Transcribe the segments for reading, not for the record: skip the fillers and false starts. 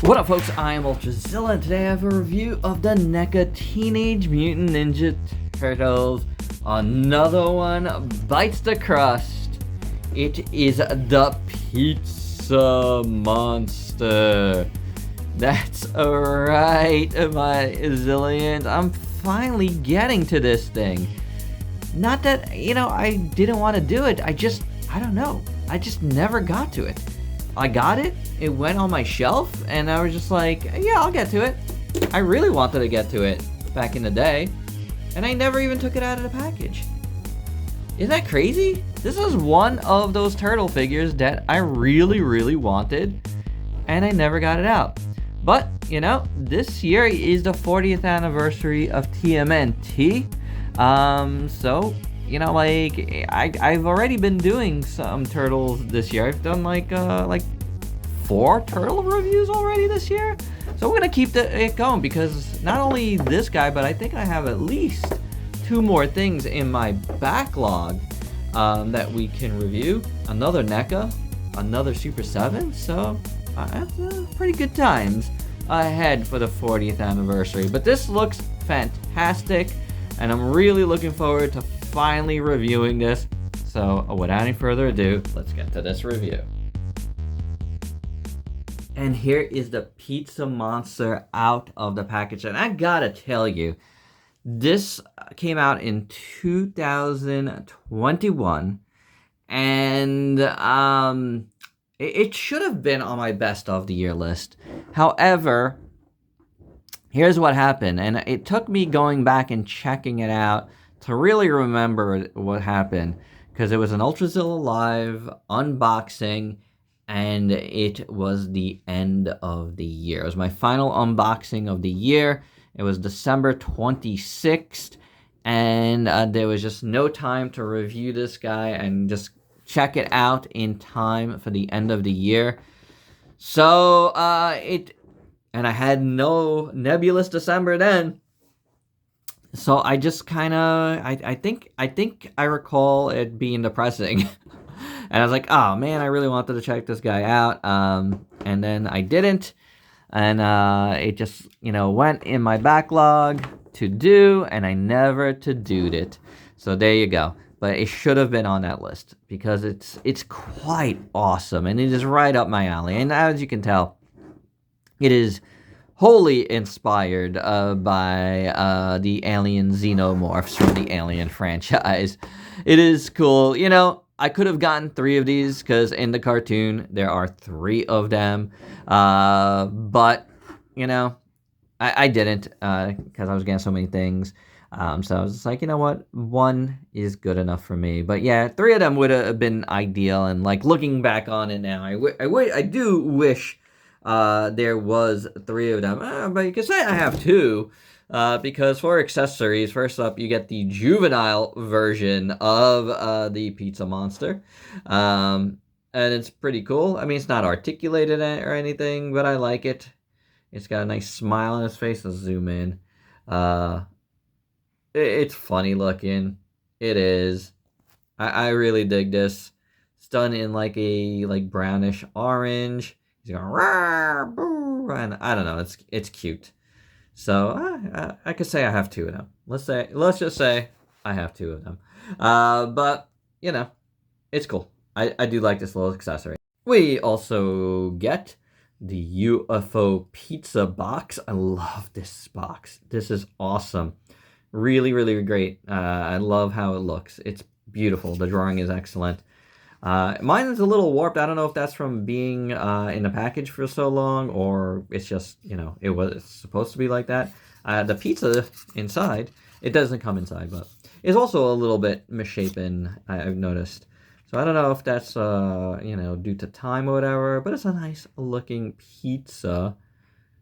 What up, folks? I am Ultrazilla, and today I have a review of the NECA Teenage Mutant Ninja Turtles. Another one bites the crust. It is the Pizza Monster. That's right, my Zillions. I'm finally getting to this thing. Not that, I didn't want to do it. I don't know. I just never got to it. I got it, it went on my shelf, and I was just like, yeah, I'll get to it. I really wanted to get to it back in the day, and I never even took it out of the package. Isn't that crazy? This is one of those turtle figures that I really wanted, and I never got it out. But, this year is the 40th anniversary of TMNT, so I've already been doing some turtles this year. I've done like 4 turtle reviews already this year. So we're gonna keep it going, because not only this guy, but I think I have at least 2 more things in my backlog that we can review. Another NECA, another Super 7. So that's pretty good times ahead for the 40th anniversary. But this looks fantastic, and I'm really looking forward to finally reviewing this. So without any further ado, let's get to this review. And here is the Pizza Monster out of the package, and I gotta tell you, this came out in 2021, and it should have been on my best of the year list. However, here's what happened, and it took me going back and checking it out to really remember what happened, because it was an Ultrazilla Live unboxing, and it was the end of the year. It was my final unboxing of the year. It was December 26th, and there was just no time to review this guy and just check it out in time for the end of the year. So, and I had no Nebulous December then. So I just kind of, I think I recall it being depressing. And I was like, oh man, I really wanted to check this guy out. And then I didn't. And it just, went in my backlog to do, and I never to-do'd it. So there you go. But it should have been on that list, because it's quite awesome, and it is right up my alley. And as you can tell, it is wholly inspired by the Alien Xenomorphs from the Alien franchise. It is cool. I could have gotten 3 of these, because in the cartoon there are 3 of them. But, I didn't, because I was getting so many things. So I was just like, you know what? 1 is good enough for me. But yeah, 3 of them would have been ideal. And like looking back on it now, I do wish there was 3 of them, but you can say I have 2, because for accessories, first up, you get the juvenile version of the Pizza Monster, and it's pretty cool. I mean, it's not articulated or anything, but I like it. It's got a nice smile on his face. Let's zoom in. It's funny looking. It is. I really dig this. It's done in like a brownish orange. He's going rah, boo, and I don't know. It's cute. So I could say I have 2 of them. Let's just say I have 2 of them. But it's cool. I do like this little accessory. We also get the UFO pizza box. I love this box. This is awesome. Really great. I love how it looks. It's beautiful. The drawing is excellent. Mine is a little warped. I don't know if that's from being in the package for so long, or it's just, it was supposed to be like that. The pizza inside, it doesn't come inside, but it's also a little bit misshapen, I've noticed. So I don't know if that's, due to time or whatever, but it's a nice looking pizza.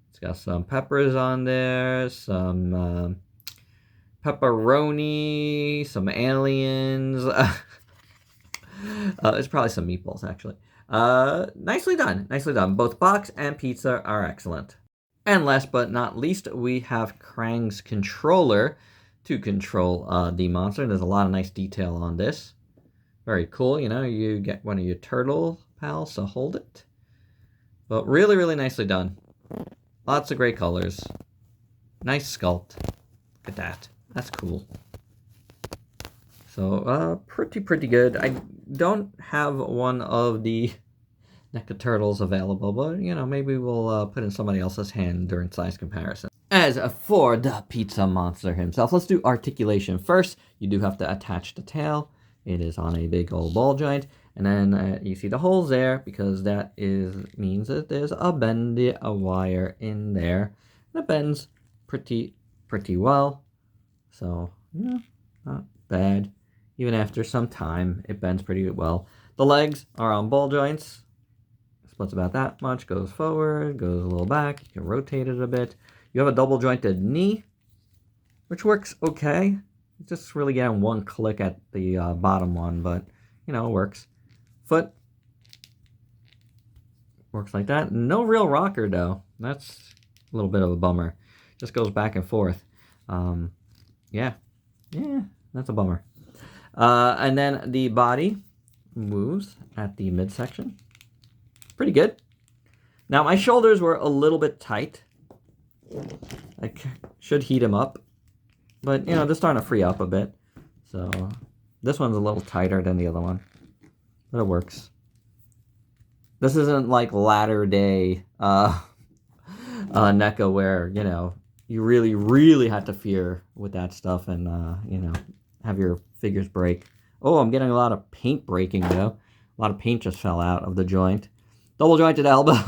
It's got some peppers on there, some pepperoni, some aliens. It's probably some meatballs, actually. Nicely done. Both box and pizza are excellent. And last but not least, we have Krang's controller to control the monster. There's a lot of nice detail on this. Very cool. You get one of your turtle pals to hold it. But really nicely done. Lots of great colors. Nice sculpt. Look at that. That's cool. So, pretty good. I don't have one of the NECA turtles available, but, you know, maybe we'll put in somebody else's hand during size comparison. As for the pizza monster himself, let's do articulation first. You do have to attach the tail. It is on a big old ball joint. And then you see the holes there because that means that there's a bendy wire in there. And it bends pretty well. So, yeah, not bad. Even after some time, it bends pretty well. The legs are on ball joints. Splits about that much. Goes forward, goes a little back. You can rotate it a bit. You have a double jointed knee, which works okay. Just really getting one click at the bottom one, but, you know, it works. Foot works like that. No real rocker, though. That's a little bit of a bummer. Just goes back and forth. Yeah, that's a bummer. And then the body moves at the midsection. Pretty good. Now, my shoulders were a little bit tight. I should heat them up. But, you know, they're starting to free up a bit. So, this one's a little tighter than the other one. But it works. This isn't like latter day NECA where, you know, you really have to fear with that stuff and, you know, have your figures break. Oh, I'm getting a lot of paint breaking, though. A lot of paint just fell out of the joint. Double jointed elbow.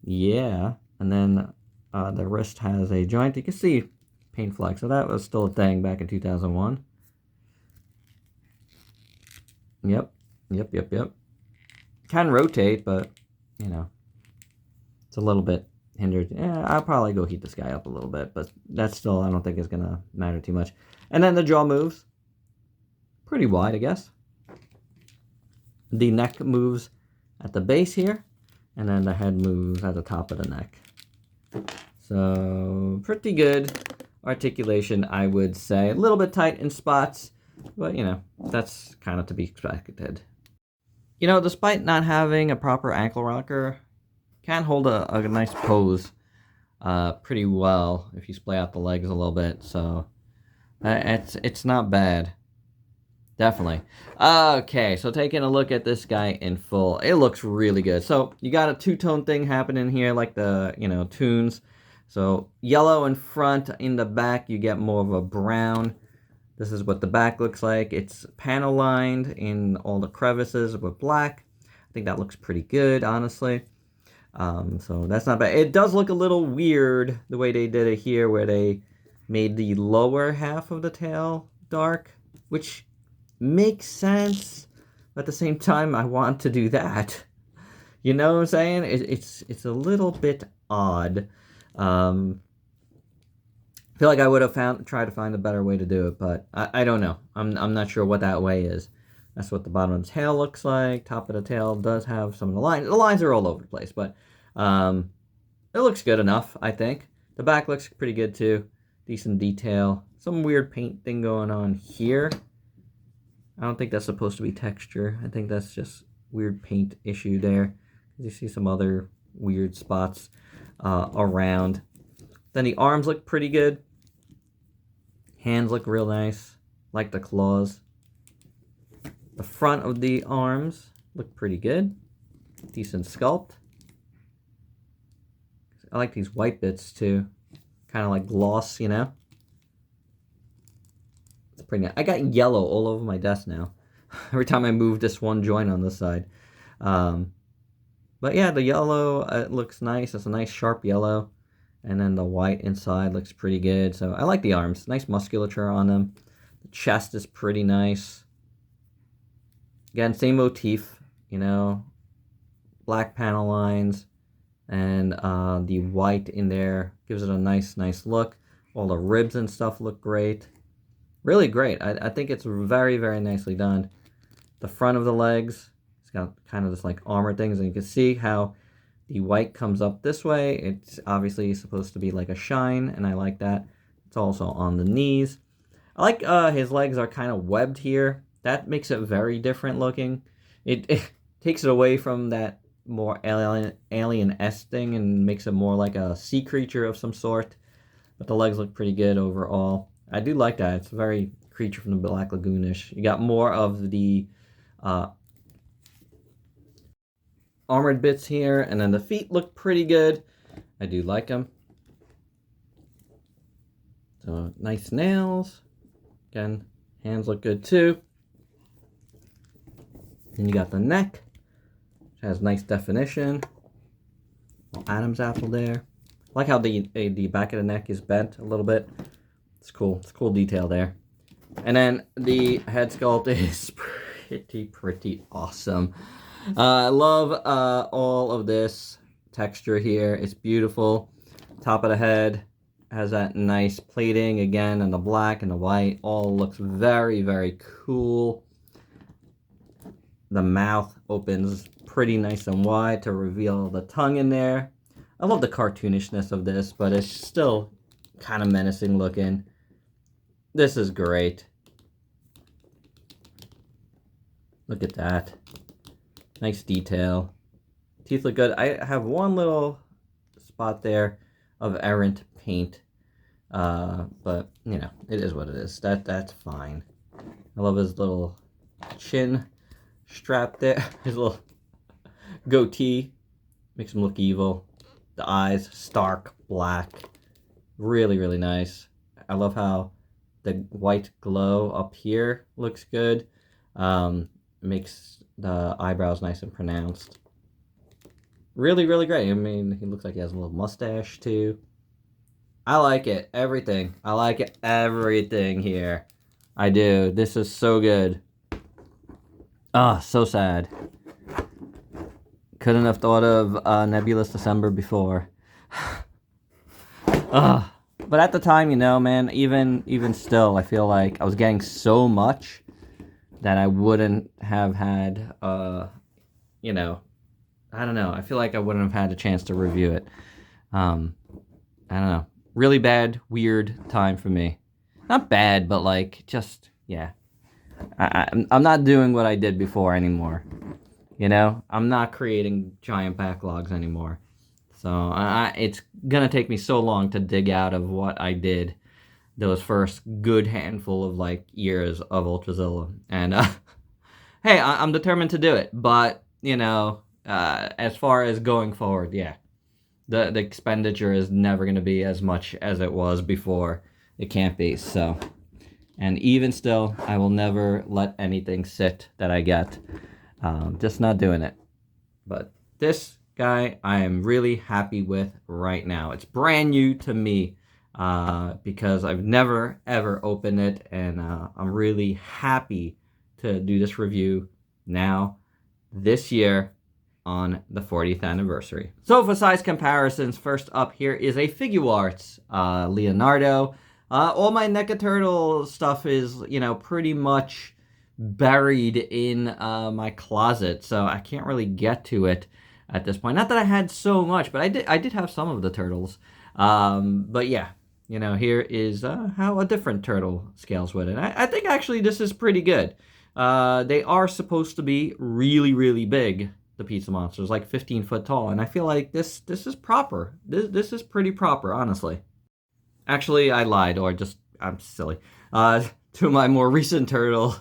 Yeah. And then the wrist has a joint. You can see paint flex. So that was still a thing back in 2001. Yep. Can rotate, but, you know, it's a little bit hindered. Yeah, I'll probably go heat this guy up a little bit, but that's still, I don't think it's going to matter too much. And then the jaw moves. Pretty wide, I guess. The neck moves at the base here, and then the head moves at the top of the neck. So, pretty good articulation, I would say. A little bit tight in spots, but, you know, that's kind of to be expected. You know, despite not having a proper ankle rocker, can hold a nice pose pretty well if you splay out the legs a little bit. So, it's not bad. Definitely. Okay, so taking a look at this guy in full, it looks really good. So you got a two-tone thing happening here, like the, you know, tunes. So yellow in front, in the back, you get more of a brown. This is what the back looks like. It's panel lined in all the crevices with black. I think that looks pretty good, honestly. So that's not bad. It does look a little weird the way they did it here, where they made the lower half of the tail dark, which makes sense, but at the same time, I want to do that. You know what I'm saying? It's a little bit odd. I feel like I would have tried to find a better way to do it, but I don't know. I'm not sure what that way is. That's what the bottom of the tail looks like. Top of the tail does have some of the lines. The lines are all over the place, but it looks good enough, I think. The back looks pretty good too. Decent detail. Some weird paint thing going on here. I don't think that's supposed to be texture. I think that's just weird paint issue there. You see some other weird spots around. Then the arms look pretty good. Hands look real nice. Like the claws. The front of the arms look pretty good. Decent sculpt. I like these white bits too. Kind of like gloss, you know? Pretty nice. I got yellow all over my desk now. Every time I move this one joint on this side. But yeah, the yellow, it looks nice. It's a nice sharp yellow. And then the white inside looks pretty good. So I like the arms. Nice musculature on them. The chest is pretty nice. Again, same motif, you know. Black panel lines. And the white in there gives it a nice look. All the ribs and stuff look great. Really great. I think it's very nicely done. The front of the legs, it's got kind of this like armor things, and you can see how the white comes up this way. It's obviously supposed to be like a shine, and I like that. It's also on the knees. I like his legs are kind of webbed here. That makes it very different looking. It takes it away from that more alien-esque thing and makes it more like a sea creature of some sort. But the legs look pretty good overall. I do like that. It's very creature from the Black Lagoon-ish. You got more of the armored bits here, and then the feet look pretty good. I do like them. So nice nails. Again, hands look good too. Then you got the neck, which has nice definition. Little Adam's apple there. I like how the back of the neck is bent a little bit. It's cool. It's a cool detail there. And then the head sculpt is pretty awesome. I love all of this texture here. It's beautiful. Top of the head has that nice plating again, and the black and the white all looks very, very cool. The mouth opens pretty nice and wide to reveal the tongue in there. I love the cartoonishness of this, but it's still kind of menacing looking. This is great. Look at that. Nice detail. Teeth look good. I have one little spot there of errant paint. But, you know, it is what it is. That's fine. I love his little chin strap there. His little goatee. Makes him look evil. The eyes, stark black. Really, really nice. I love how the white glow up here looks good. Makes the eyebrows nice and pronounced. Really, really great. I mean, he looks like he has a little mustache too. I like it. Everything. I like it. Everything here. I do. This is so good. Ah, so sad. Couldn't have thought of Nebulous December before. But at the time, you know, man, even still, I feel like I was getting so much that I wouldn't have had, you know, I don't know. I feel like I wouldn't have had a chance to review it. I don't know. Really bad, weird time for me. Not bad, but like, just, yeah. I'm not doing what I did before anymore. You know? I'm not creating giant backlogs anymore. So it's going to take me so long to dig out of what I did those first good handful of like years of Ultrazilla. And hey, I'm determined to do it. But, you know, as far as going forward, yeah. The expenditure is never going to be as much as it was before. It can't be. So, and even still, I will never let anything sit that I get. Just not doing it. But this guy, I am really happy with right now. It's brand new to me because I've never, ever opened it. And I'm really happy to do this review now, this year, on the 40th anniversary. So for size comparisons, first up here is a Figuarts Leonardo. All my NECA Turtle stuff is, you know, pretty much buried in my closet, so I can't really get to it at this point. Not that I had so much, but I did have some of the turtles. But yeah, you know, here is how a different turtle scales with it. I think actually this is pretty good. They are supposed to be really, really big. The pizza monsters, like 15 foot tall, and I feel like this is proper. This is pretty proper, honestly. Actually, I lied, or just I'm silly. To my more recent turtle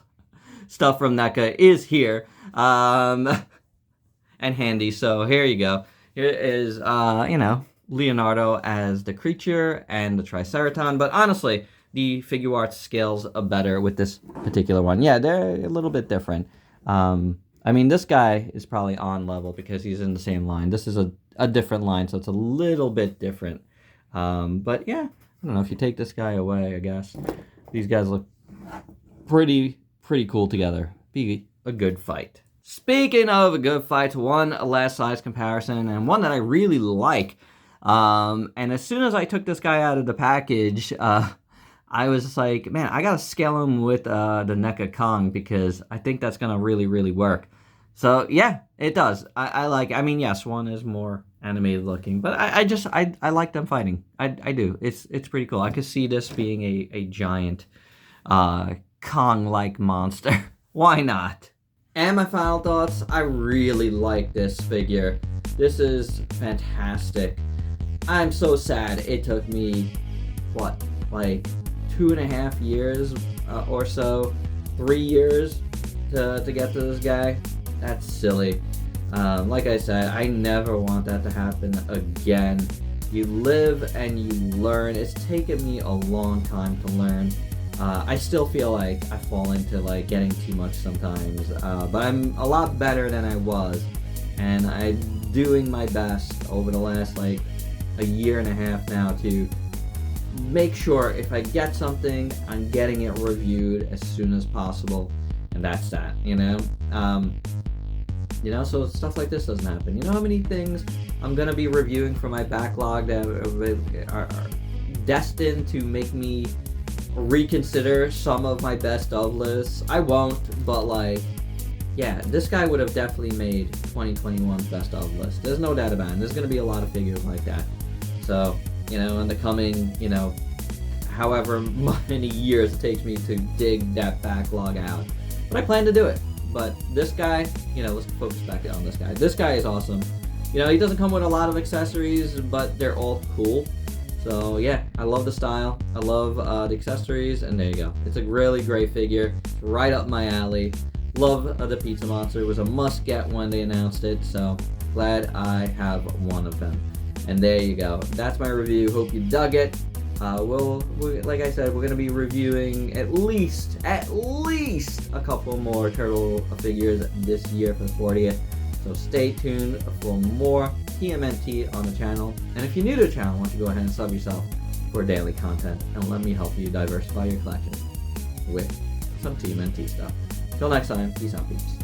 stuff from NECA is here, and handy. So here you go. Here is you know, Leonardo as the creature and the Triceraton. But honestly, the Figuarts scales are better with this particular one. Yeah, they're a little bit different. I mean, this guy is probably on level because he's in the same line. This is a different line, so it's a little bit different. But yeah, I don't know, if you take this guy away, I guess. These guys look pretty cool together. Be a good fight. Speaking of a good fight, one last size comparison, and one that I really like. And as soon as I took this guy out of the package, I was just like, man, I gotta scale him with the NECA Kong because I think that's gonna really work. So yeah, it does. I like. I mean, yes, one is more animated looking, but I like them fighting. I do. It's pretty cool. I could see this being a giant Kong-like monster. Why not? And my final thoughts, I really like this figure. This is fantastic. I'm so sad it took me, what, like 2.5 years or so, 3 years to get to this guy. That's silly. Like I said, I never want that to happen again. You live and you learn. It's taken me a long time to learn. I still feel like I fall into like getting too much sometimes, but I'm a lot better than I was, and I'm doing my best over the last like a year and a half now to make sure if I get something, I'm getting it reviewed as soon as possible, and that's that, you know? So stuff like this doesn't happen. You know how many things I'm gonna be reviewing for my backlog that are destined to make me reconsider some of my best of lists? I won't, but like, yeah, this guy would have definitely made 2021's best of list. There's no doubt about it. There's gonna be a lot of figures like that. So, in the coming, however many years it takes me to dig that backlog out. But I plan to do it. But this guy, let's focus back on this guy. This guy is awesome. He doesn't come with a lot of accessories, but they're all cool. So yeah, I love the style. I love the accessories, and there you go. It's a really great figure. It's right up my alley. Love the Pizza Monster. It was a must get when they announced it, so glad I have one of them. And there you go. That's my review. Hope you dug it. We'll like I said, we're gonna be reviewing at least a couple more turtle figures this year for the 40th. So stay tuned for more TMNT on the channel. And if you're new to the channel, why don't you go ahead and sub yourself for daily content, and let me help you diversify your collection with some TMNT stuff. Till next time, peace out, peeps.